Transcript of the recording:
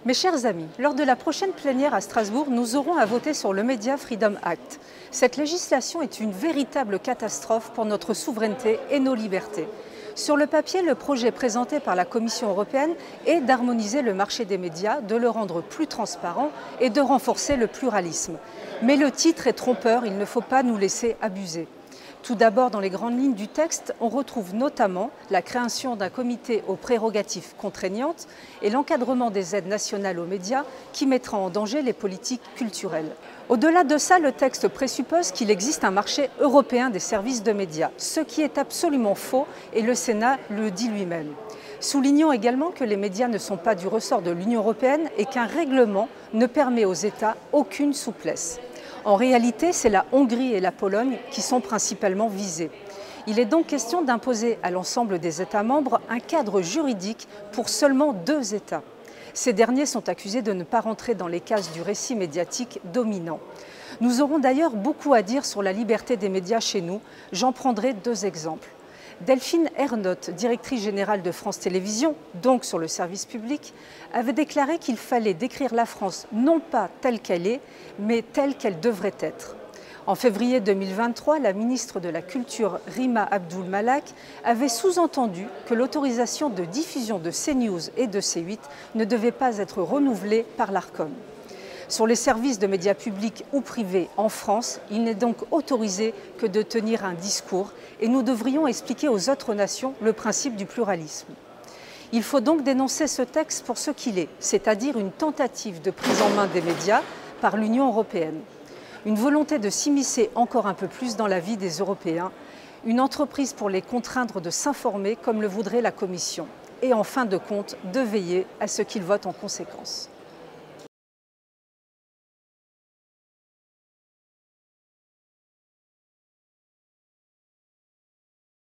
Mes chers amis, lors de la prochaine plénière à Strasbourg, nous aurons à voter sur le Media Freedom Act. Cette législation est une véritable catastrophe pour notre souveraineté et nos libertés. Sur le papier, le projet présenté par la Commission européenne est d'harmoniser le marché des médias, de le rendre plus transparent et de renforcer le pluralisme. Mais le titre est trompeur, il ne faut pas nous laisser abuser. Tout d'abord, dans les grandes lignes du texte, on retrouve notamment la création d'un comité aux prérogatives contraignantes et l'encadrement des aides nationales aux médias qui mettra en danger les politiques culturelles. Au-delà de ça, le texte présuppose qu'il existe un marché européen des services de médias, ce qui est absolument faux et le Sénat le dit lui-même. Soulignons également que les médias ne sont pas du ressort de l'Union européenne et qu'un règlement ne permet aux États aucune souplesse. En réalité, c'est la Hongrie et la Pologne qui sont principalement visées. Il est donc question d'imposer à l'ensemble des États membres un cadre juridique pour seulement 2 États. Ces derniers sont accusés de ne pas rentrer dans les cases du récit médiatique dominant. Nous aurons d'ailleurs beaucoup à dire sur la liberté des médias chez nous. J'en prendrai 2 exemples. Delphine Ernotte, directrice générale de France Télévisions, donc sur le service public, avait déclaré qu'il fallait décrire la France non pas telle qu'elle est, mais telle qu'elle devrait être. En février 2023, la ministre de la Culture, Rima Abdul Malak, avait sous-entendu que l'autorisation de diffusion de CNews et de C8 ne devait pas être renouvelée par l'Arcom. Sur les services de médias publics ou privés en France, il n'est donc autorisé que de tenir un discours et nous devrions expliquer aux autres nations le principe du pluralisme. Il faut donc dénoncer ce texte pour ce qu'il est, c'est-à-dire une tentative de prise en main des médias par l'Union européenne. Une volonté de s'immiscer encore un peu plus dans la vie des Européens, une entreprise pour les contraindre de s'informer comme le voudrait la Commission, et en fin de compte, de veiller à ce qu'ils votent en conséquence.